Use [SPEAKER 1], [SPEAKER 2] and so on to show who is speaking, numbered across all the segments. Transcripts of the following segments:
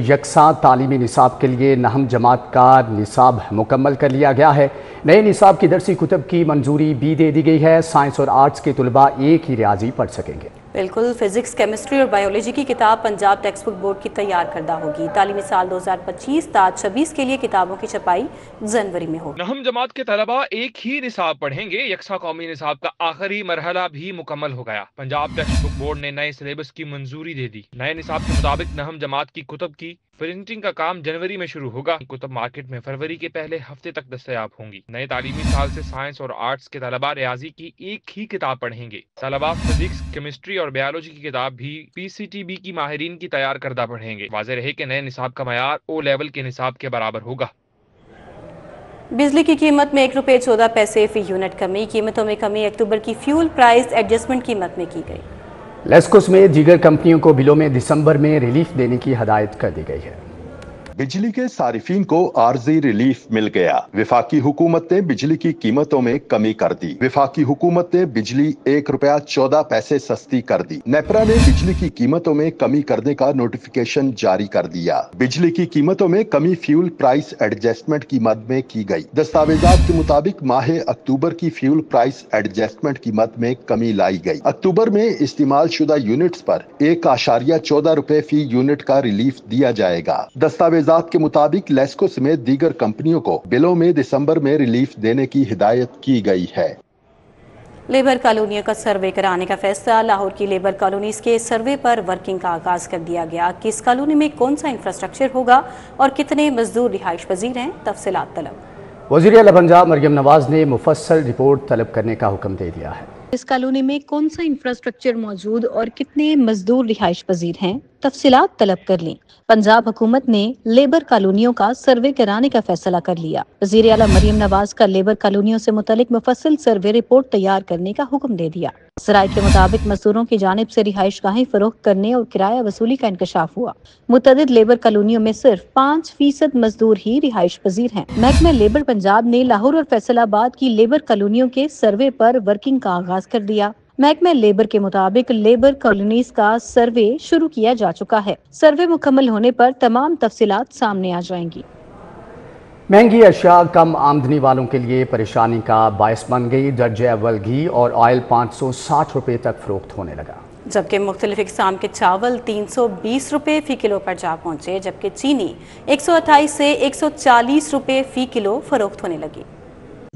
[SPEAKER 1] یکساں تعلیمی نصاب کے لیے نہم جماعت کا نصاب مکمل کر لیا گیا ہے۔ نئے نصاب کی درسی کتب کی منظوری بھی دے دی گئی ہے۔ سائنس اور آرٹس کے طلباء ایک ہی ریاضی پڑھ سکیں گے۔
[SPEAKER 2] بالکل، فزکس، کیمسٹری اور بایولوجی کی کتاب پنجاب ٹیکسٹ بک بورڈ کی تیار کردہ ہوگی۔ تعلیمی سال 2025-26 کے لیے کتابوں کی چھپائی جنوری میں ہوگی۔
[SPEAKER 3] نہم جماعت کے طلباء ایک ہی نصاب پڑھیں گے۔ یکساں قومی نصاب کا آخری مرحلہ بھی مکمل ہو گیا۔ پنجاب ٹیکسٹ بک بورڈ نے نئے سلیبس کی منظوری دے دی۔ نئے نصاب کے مطابق نہم جماعت کی کتب کی پرنٹنگ کا کام جنوری میں شروع ہوگا۔ کتب مارکیٹ میں فروری کے پہلے ہفتے تک دستیاب ہوں گی۔ نئے تعلیمی سال سے سائنس اور آرٹس کے طلباء ریاضی کی ایک ہی کتاب پڑھیں گے۔ طلباء فزکس، کیمسٹری اور بایولوجی کی کتاب بھی PCTB کی ماہرین کی تیار کردہ پڑھیں گے۔ واضح رہے کہ نئے نصاب کا معیار او لیول کے نصاب کے برابر ہوگا۔
[SPEAKER 2] بجلی کی قیمت میں 1 روپے 14 پیسے فی یونٹ کمی۔ قیمتوں میں کمی اکتوبر کی فیول پرائز ایڈجسٹمنٹ قیمت میں کی گئی۔
[SPEAKER 1] لیسکو سمیت دیگر کمپنیوں کو بلوں میں دسمبر میں ریلیف دینے کی ہدایت کر دی گئی ہے۔
[SPEAKER 4] بجلی کے صارفین کو عارضی ریلیف مل گیا۔ وفاقی حکومت نے بجلی کی قیمتوں میں کمی کر دی۔ وفاقی حکومت نے بجلی 1 روپیہ 14 پیسے سستی کر دی۔ نیپرا نے بجلی کی قیمتوں میں کمی کرنے کا نوٹیفیکیشن جاری کر دیا۔ بجلی کی قیمتوں میں کمی فیول پرائس ایڈجسٹمنٹ کی مد میں کی گئی۔ دستاویزات کے مطابق ماہ اکتوبر کی فیول پرائس ایڈجسٹمنٹ کی مد میں کمی لائی گئی۔ اکتوبر میں استعمال شدہ یونٹس پر 1.14 روپے فی یونٹ کا ریلیف دیا جائے گا۔ دستاویزات کے مطابق لیسکو سمیت دیگر کمپنیوں کو بلوں میں دسمبر میں ریلیف دینے کی ہدایت کی گئی ہے۔
[SPEAKER 2] لیبر کالونیوں کا سروے کرانے کا فیصلہ۔ لاہور کی لیبر کالونیز کے سروے پر ورکنگ کا آغاز کر دیا گیا۔ کس کالونی میں کون سا انفراسٹرکچر ہوگا اور کتنے مزدور رہائش پذیر ہیں، تفصیلات طلب۔
[SPEAKER 1] وزیر اعلیٰ پنجاب مریم نواز نے مفصل رپورٹ طلب کرنے کا حکم دے دیا ہے۔
[SPEAKER 5] اس کالونی میں کون سا انفراسٹرکچر موجود اور کتنے مزدور رہائش پذیر ہیں، تفصیلات طلب کر لیں۔ پنجاب حکومت نے لیبر کالونیوں کا سروے کرانے کا فیصلہ کر لیا۔ وزیر اعلیٰ مریم نواز کا لیبر کالونیوں سے متعلق مفصل سروے رپورٹ تیار کرنے کا حکم دے دیا۔ ذرائع کے مطابق مزدوروں کی جانب سے رہائش گاہیں فروخت کرنے اور کرایہ وصولی کا انکشاف ہوا۔ متعدد لیبر کالونیوں میں صرف 5% مزدور ہی رہائش پذیر ہیں۔ محکمہ لیبر پنجاب نے لاہور اور فیصل آباد کی لیبر کالونیوں کے سروے پر ورکنگ کا آغاز کر دیا۔ محکمہ لیبر کے مطابق لیبر کالونیز کا سروے شروع کیا جا چکا ہے۔ سروے مکمل ہونے پر تمام تفصیلات سامنے آ جائیں گی۔
[SPEAKER 1] مہنگی اشیاء کم آمدنی والوں کے لیے پریشانی کا باعث بن گئی۔ درجہ اول گھی اور آئل 560 روپے تک فروخت ہونے لگا،
[SPEAKER 2] جبکہ مختلف اقسام کے چاول 320 روپے فی کلو پر جا پہنچے، جبکہ چینی 128 سے 140 روپے فی کلو فروخت ہونے لگی۔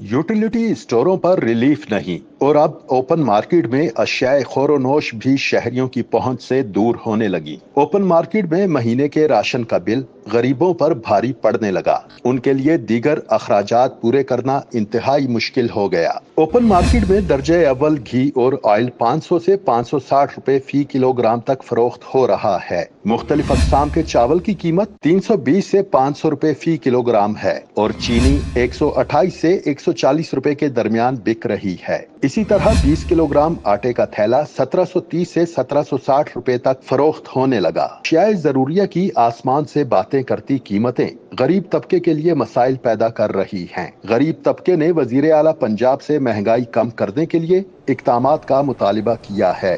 [SPEAKER 4] یوٹیلیٹی اسٹوروں پر ریلیف نہیں اور اب اوپن مارکیٹ میں اشیاء خور و نوش بھی شہریوں کی پہنچ سے دور ہونے لگی۔ اوپن مارکیٹ میں مہینے کے راشن کا بل غریبوں پر بھاری پڑنے لگا۔ ان کے لیے دیگر اخراجات پورے کرنا انتہائی مشکل ہو گیا۔ اوپن مارکیٹ میں درجہ اول گھی اور آئل 500 سے 560 روپے فی کلو گرام تک فروخت ہو رہا ہے۔ مختلف اقسام کے چاول کی قیمت 320 سے 500 روپے فی کلو گرام ہے اور چینی 128 سے 140 روپے کے درمیان بک رہی ہے۔ اسی طرح 20 کلو گرام آٹے کا تھیلا 1730 سے 1760 روپے تک فروخت ہونے لگا۔ اشیاء ضروریہ کی آسمان سے باتیں کرتی قیمتیں غریب طبقے کے لیے مسائل پیدا کر رہی ہیں۔ غریب طبقے نے وزیر اعلیٰ پنجاب سے مہنگائی کم کرنے کے لیے اقدامات کا مطالبہ کیا ہے۔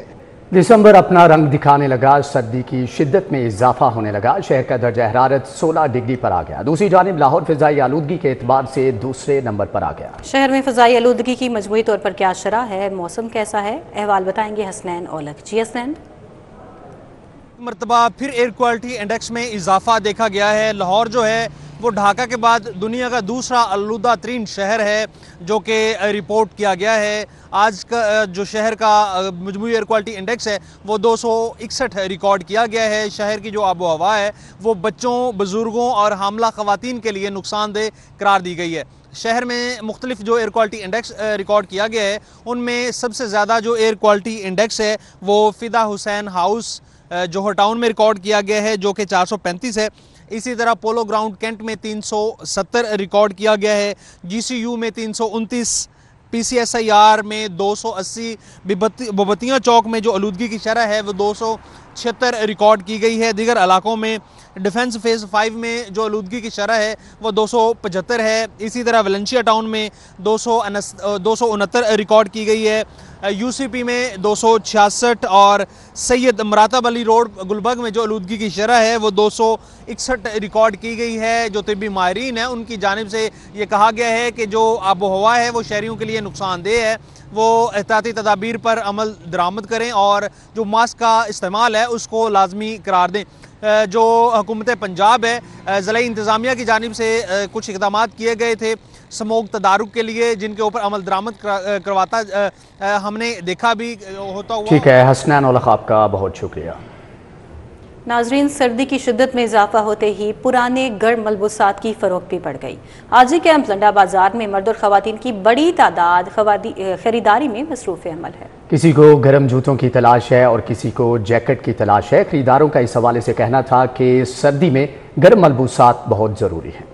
[SPEAKER 1] دسمبر اپنا رنگ دکھانے لگا، سردی کی شدت میں اضافہ ہونے لگا۔ شہر کا درجہ حرارت 16 ڈگری پر آ گیا۔ دوسری جانب لاہور فضائی آلودگی کے اعتبار سے دوسرے نمبر پر آ گیا۔
[SPEAKER 2] شہر میں فضائی آلودگی کی مجموعی طور پر کیا شرح ہے، موسم کیسا ہے، احوال بتائیں گے حسنین اولک۔ جی حسنین۔
[SPEAKER 6] مرتبہ پھر ایئر کوالٹی انڈیکس میں اضافہ دیکھا گیا ہے۔ لاہور جو ہے وہ ڈھاکہ کے بعد دنیا کا دوسرا آلودہ ترین شہر ہے جو کہ رپورٹ کیا گیا ہے۔ آج کا جو شہر کا مجموعی ایئر کوالٹی انڈیکس ہے وہ 261 ریکارڈ کیا گیا ہے۔ شہر کی جو آب و ہوا ہے وہ بچوں، بزرگوں اور حاملہ خواتین کے لیے نقصان دہ قرار دی گئی ہے۔ شہر میں مختلف جو ایئر کوالٹی انڈیکس ریکارڈ کیا گیا ہے ان میں سب سے زیادہ جو ایئر کوالٹی انڈیکس ہے وہ فدا حسین ہاؤس جوہر ٹاؤن میں ریکارڈ کیا گیا ہے جو کہ 435 ہے۔ اسی طرح پولو گراؤنڈ کینٹ میں 370 ریکارڈ کیا گیا ہے۔ GCU میں 329، PCSIR میں 280، ببتیاں چوک میں جو آلودگی کی شرح ہے وہ 276 ریکارڈ کی گئی ہے۔ دیگر علاقوں میں ڈیفنس فیز 5 میں جو آلودگی کی شرح ہے وہ 275 ہے۔ اسی طرح ویلنشیا ٹاؤن میں 269 ریکارڈ کی گئی ہے۔ यूसीपी में 266 और सैयद मरातब अली रोड गुलबर्ग में जो आलूदगी की शरह है वो 261 रिकॉर्ड की गई है। जो तिब्बी माहिरीन हैं उनकी जानिब से ये कहा गया है कि जो आबो हवा है वो शहरियों के लिए नुकसानदेह है, वो एहतियाती तदाबीर पर अमल दरामद करें और जो मास्क का इस्तेमाल है उसको लाजमी करार दें। जो हुकूमत पंजाब है, ज़िला इंतज़ामिया की जानिब से कुछ इक़दाम किए गए थे स्मोक तदारुक के लिए, जिनके ऊपर अमल दरामद करवाता हमने देखा भी होता हुआ।
[SPEAKER 1] ठीक है हसनैन औलख, आपका बहुत शुक्रिया।
[SPEAKER 2] नाजरीन, सर्दी की शिद्दत में इजाफा होते ही पुराने गर्म मलबूसात की फरोख्त भी बढ़ गई। आज ही कैंप लंडा बाजार में मर्द और खवातीन की बड़ी तादाद खरीदारी में मसरूफ़ अमल है। किसी को गर्म जूतों की तलाश है और किसी को जैकेट की तलाश है। खरीदारों का इस हवाले से कहना था कि सर्दी में गर्म मलबूसात बहुत ज़रूरी हैं।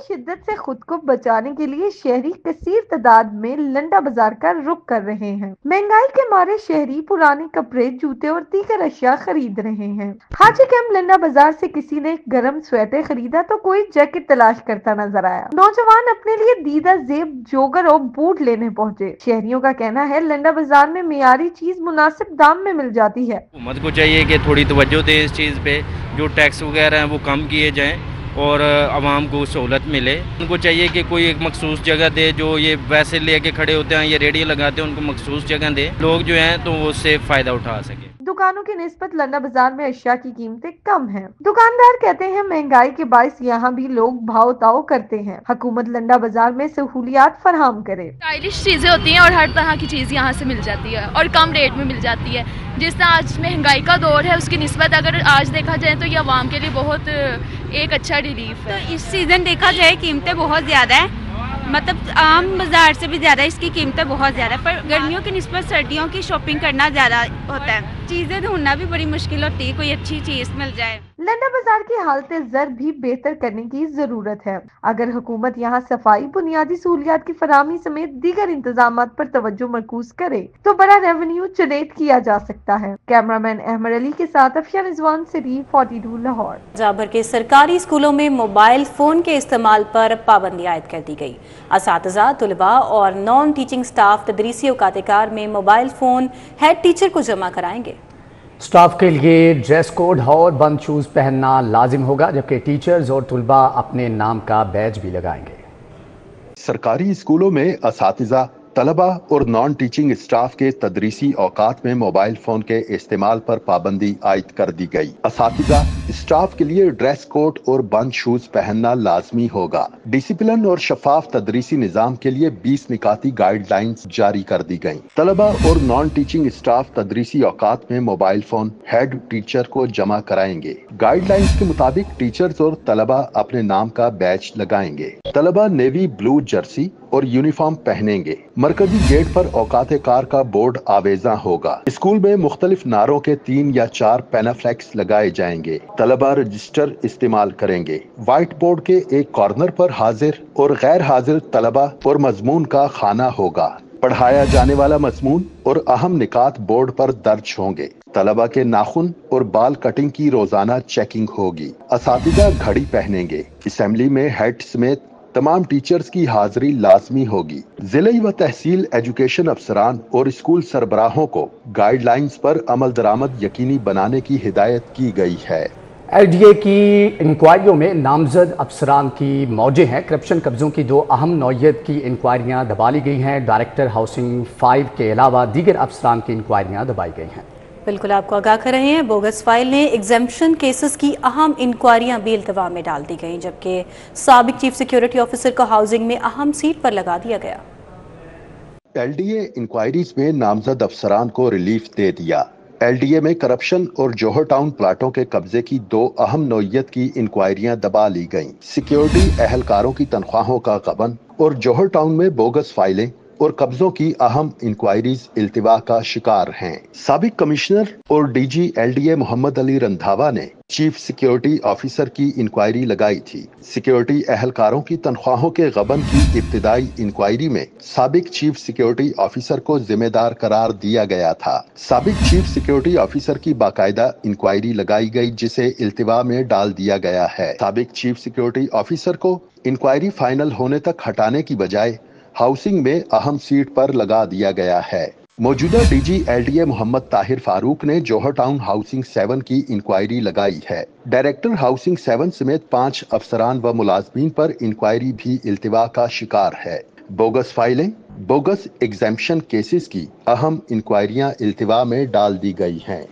[SPEAKER 7] शिद्दत से खुद को बचाने के लिए शहरी कसीर तादाद में लंडा बाजार का रुख कर रहे हैं। महंगाई के मारे शहरी पुराने कपड़े, जूते और दीगर अशिया खरीद रहे हैं। हाजी कैंप लंडा बाजार से किसी ने गर्म स्वेटर खरीदा तो कोई जैकेट तलाश करता नजर आया। नौजवान अपने लिए दीदा जेब, जोगर और बूट लेने पहुंचे। शहरियों का कहना है लंडा बाजार में मियारी चीज मुनासिब दाम में मिल जाती है।
[SPEAKER 8] हुकूमत को चाहिए कि थोड़ी तवज्जो दे इस चीज पे, जो टैक्स वगैरह हैं वो कम किए जाएं और आवाम को सहूलत मिले। उनको चाहिए कि कोई एक मखसूस जगह दे, जो ये वैसे लेके खड़े होते हैं, ये रेडियो लगाते हैं, उनको मखसूस जगह दे, लोग जो हैं तो उससे फ़ायदा उठा सके।
[SPEAKER 7] दुकानों की निस्बत लंडा बाजार में अशिया की कीमतें कम हैं। दुकानदार कहते हैं महंगाई के बायस यहाँ भी लोग भाव ताव करते हैं। हुकूमत लंडा बाजार में सहूलियात फराहम करे।
[SPEAKER 9] स्टाइलिश चीजें होती हैं और हर तरह की चीज यहाँ से मिल जाती है और कम रेट में मिल जाती है। जिस तरह आज महंगाई का दौर है उसकी निस्बत अगर आज देखा जाए तो ये आवाम के लिए बहुत एक अच्छा रिलीफ है।
[SPEAKER 10] तो इस सीजन देखा जाए कीमतें बहुत ज्यादा है, मतलब आम बाजार से भी ज्यादा इसकी कीमतें बहुत ज्यादा है, पर गर्मियों की निस्बत सर्दियों की शॉपिंग करना ज्यादा होता है। चीजें ढूंढना भी बड़ी मुश्किल होती है, कोई अच्छी चीज मिल जाए।
[SPEAKER 7] लंडा बाजार की हालत ज़र भी बेहतर करने की जरूरत है। अगर हुकूमत यहाँ सफाई, बुनियादी सहूलियात की फराहमी समेत दीगर इंतजाम पर तवज्जो मरकूज करे तो बड़ा रेवेन्यू जनरेट किया जा सकता है। कैमरामैन अहमद अली के साथ अफिया रिजवान, सिटी 42 लाहौर।
[SPEAKER 2] पंजाब भर के सरकारी स्कूलों में मोबाइल फोन के इस्तेमाल पर पाबंदी आयद कर दी गई। असातिज़ा, तुलबा और नॉन टीचिंग स्टाफ तदरीसी औकात-ए-कार में मोबाइल फोन हेड टीचर को जमा कराएंगे।
[SPEAKER 1] स्टाफ के लिए ड्रेस कोड और बंद शूज पहनना लाजिम होगा, जबकि टीचर्स और तुलबा अपने नाम का बैज भी लगाएंगे।
[SPEAKER 4] सरकारी स्कूलों में असातिज़ा, तलबा और नॉन टीचिंग स्टाफ के तदरीसी औकात में मोबाइल फोन के इस्तेमाल पर पाबंदी आयद कर दी गई। असातिज़ा स्टाफ के लिए ड्रेस कोड और बंद शूज पहनना लाजमी होगा। डिसिप्लिन और शफाफ तदरीसी निजाम के लिए 20 निकाती गाइडलाइंस जारी कर दी गयी। तलबा और नॉन टीचिंग स्टाफ तदरीसी औकात में मोबाइल फोन हेड टीचर को जमा कराएंगे। गाइडलाइंस के मुताबिक टीचर्स और तलबा अपने नाम का बैच लगाएंगे। तलबा नेवी ब्लू जर्सी और यूनिफॉर्म पहनेंगे। मरकजी गेट पर औकात-ए-कार का बोर्ड आवेजा होगा। स्कूल में मुख्तलिफ नारों के 3 या 4 पैनाफ्लेक्स लगाए जाएंगे। तलबा रजिस्टर इस्तेमाल करेंगे। व्हाइट बोर्ड के एक कॉर्नर पर हाजिर और गैर हाजिर तलबा और मजमून का खाना होगा। पढ़ाया जाने वाला मजमून और अहम निकात बोर्ड पर दर्ज होंगे। तलबा के नाखून और बाल कटिंग की रोजाना चेकिंग होगी। असातिज़ा घड़ी पहनेंगे। असेंबली में हेड समेत तमाम टीचर्स की हाजिरी लाजमी होगी। जिले व तहसील एजुकेशन अफसरान और स्कूल सरबराहों को गाइडलाइंस पर अमल दरामद यकीनी बनाने की हिदायत की गई है।
[SPEAKER 1] LDA की इंक्वायरियों में नामजद अफसरान की मौजें हैं। करप्शन कब्जों की 2 अहम नौयत की इंक्वायरियां दबा ली गई हैं। डायरेक्टर हाउसिंग 5 के अलावा दीगर अफसरान की इंक्वायरियां दबाई गई हैं।
[SPEAKER 2] बिल्कुल आपको आगाह कर रहे हैं, बोगस फाइल ने एग्जेम्पशन केसेस की अहम इंक्वायरियां भी इल्तवा में डाल दी गई, जबकि साबिक चीफ सिक्योरिटी ऑफिसर को हाउसिंग में अहम सीट पर लगा दिया गया।
[SPEAKER 4] LDA इंक्वायरीज में नामजद अफसरान को रिलीफ दे दिया। LDA में करप्शन और जौहर टाउन प्लाटों के कब्जे की 2 अहम नौयत की इंक्वायरियां दबा ली गईं। सिक्योरिटी एहलकारों की तनख्वाहों का गबन और जौहर टाउन में बोगस फाइलें और कब्जों की अहम इंक्वायरीज इल्तिवा का शिकार हैं। साबिक कमिश्नर और DG LDA मोहम्मद अली रंधावा ने चीफ सिक्योरिटी ऑफिसर की इंक्वायरी लगाई थी। सिक्योरिटी एहलकारों की तनख्वाहों के गबन की इब्तिदाई इंक्वायरी में साबिक चीफ सिक्योरिटी ऑफिसर को जिम्मेदार करार दिया गया था। साबिक चीफ सिक्योरिटी ऑफिसर की बाकायदा इंक्वायरी लगाई गई, जिसे इल्तिवा में डाल दिया गया है। साबिक चीफ सिक्योरिटी ऑफिसर को इंक्वायरी फाइनल होने तक हटाने की बजाय हाउसिंग में अहम सीट पर लगा दिया गया है। मौजूदा डीजी एलडीए मोहम्मद ताहिर फारूक ने जौहर टाउन हाउसिंग 7 की इंक्वायरी लगाई है। डायरेक्टर हाउसिंग 7 समेत 5 अफसरान व मुलाजमीन पर इंक्वायरी भी इल्तिवा का शिकार है। बोगस फाइलें, बोगस एग्जेम्पशन केसेस की अहम इंक्वायरियां इल्तिवा में डाल दी गई हैं।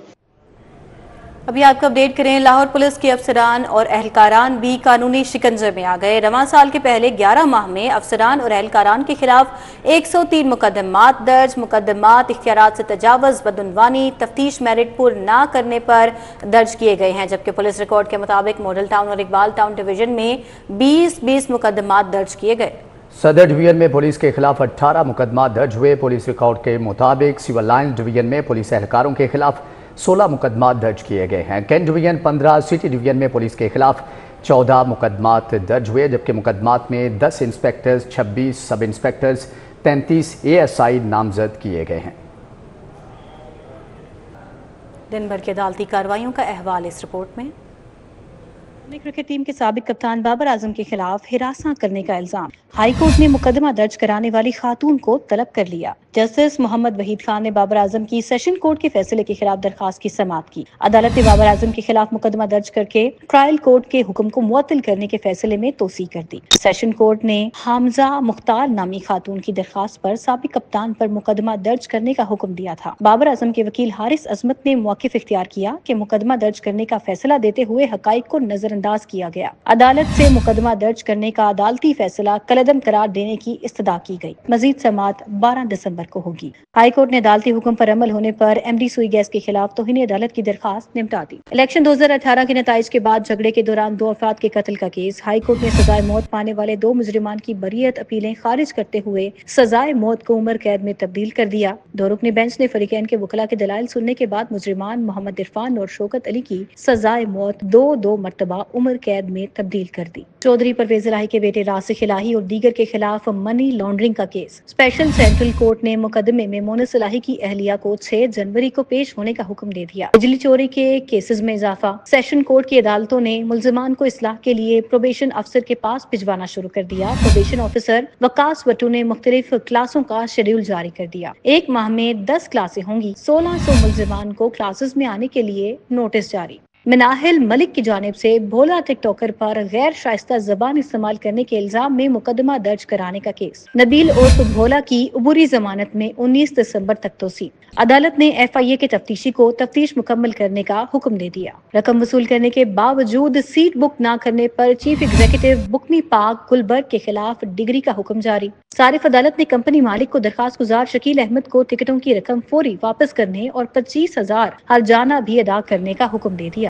[SPEAKER 2] अभी आपको अपडेट करें, लाहौर पुलिस के अफसरान और एहलकारान भी कानूनी शिकंजे में आ गए। रवां साल के पहले 11 माह में अफसरान और एहलकारान के खिलाफ 103 मुकदमात दर्ज, मुकदमात इख्तियारात से तजावुज़, बदउनवानी, तफ्तीश मेरिट पूर्ण ना करने पर दर्ज किए गए हैं। जबकि पुलिस रिकॉर्ड के मुताबिक मॉडल टाउन और इकबाल टाउन डिवीजन में 20 मुकदमात दर्ज किए गए।
[SPEAKER 1] सदर डिवीजन में पुलिस के खिलाफ 18 मुकदमा दर्ज हुए। पुलिस रिकॉर्ड के मुताबिक सिविल लाइन्स डिवीजन में पुलिस एहलकारों के खिलाफ 16 मुकदमा दर्ज किए गए हैं। कैंट डिवीजन 15, सिटी डिवीजन में पुलिस के खिलाफ 14 मुकदमात दर्ज हुए। जबकि मुकदमात में 10 इंस्पेक्टर्स, 26 सब इंस्पेक्टर्स, 33 ASI नामजद किए गए हैं।
[SPEAKER 2] दिन भर की अदालती कार्रवाइयों का अहवाल इस रिपोर्ट में।
[SPEAKER 5] क्रिकेट टीम के साबिक कप्तान बाबर आजम के खिलाफ हिरासत करने का इल्जाम। हाई कोर्ट ने मुकदमा दर्ज कराने वाली खातून को तलब कर लिया। जस्टिस मोहम्मद वहीद खान ने बाबर आजम की सेशन कोर्ट के फैसले के खिलाफ दरखास्त की समाअत की। अदालत ने बाबर आजम के खिलाफ मुकदमा दर्ज करके ट्रायल कोर्ट के हुक्म को मुअत्तल करने के फैसले में तोसी कर दी। सेशन कोर्ट ने हामजा मुख्तार नामी खातून की दरखास्त पर साबिक कप्तान पर मुकदमा दर्ज करने का हुक्म दिया था। बाबर आजम के वकील हारिस अजमत ने मौक़िफ़ इख्तियार किया कि मुकदमा दर्ज करने का फैसला देते हुए हकाइक को नजरअंदाज किया गया। अदालत से मुकदमा दर्ज करने का अदालती फैसला कलअदम करार देने की इस्तदा की गई। मजीद समाअत 12 दिसंबर को होगी। हाई कोर्ट ने अदालती हुक्म पर अमल होने पर MD सुई गैस के खिलाफ तौहीन अदालत की दरखास्त निपटा दी। इलेक्शन 2018 के नताइज के बाद झगड़े के दौरान 2 अफराद के कत्ल का केस। हाई कोर्ट ने सजाए मौत पाने वाले 2 मुजरिमान की बरीयत अपीलें खारिज करते हुए सजाए मौत को उम्र कैद में तब्दील कर दिया। 2 रुकनी बेंच ने फरीकैन के वकला के दलाइल सुनने के बाद मुजरिमान मोहम्मद इरफान और शौकत अली की सजाए मौत 2 मरतबा उम्र कैद में तब्दील कर दी। चौधरी परवेज इलाही के बेटे रासिक इलाही और दीगर के खिलाफ मनी लॉन्ड्रिंग का केस। स्पेशल सेंट्रल कोर्ट ने मुकदमे में मोनिस इलाही की अहलिया को 6 जनवरी को पेश होने का हुक्म दे दिया। बिजली चोरी के केसेस में इजाफा। सेशन कोर्ट की अदालतों ने मुल्जिमान को इस्लाह के लिए प्रोबेशन अफसर के पास भिजवाना शुरू कर दिया। प्रोबेशन ऑफिसर वकास वटू ने मुख्तलिफ क्लासों का शेड्यूल जारी कर दिया। 1 माह में 10 क्लासें होंगी। 1600 मुल्जिमान को क्लासेस में आने के लिए नोटिस जारी। मिनाहिल मलिक की जानिब से भोला टिकटॉकर पर गैर शाइस्ता जबान इस्तेमाल करने के इल्जाम में मुकदमा दर्ज कराने का केस। नबील उर्फ भोला की अबूरी जमानत में 19 दिसंबर तक तोसी। अदालत ने FIA के तफ्तीशी को तफ्तीश मुकम्मल करने का हुक्म दे दिया। रकम वसूल करने के बावजूद सीट बुक न करने पर चीफ एग्जीक्यूटिव बुकनी पाक गुलबर्ग के खिलाफ डिग्री का हुक्म जारी। सारिफ अदालत ने कंपनी मालिक को दरखास्त गुजार शकील अहमद को टिकटों की रकम फौरी वापस करने और 25,000 हर्जाना भी अदा करने का हुक्म दे दिया।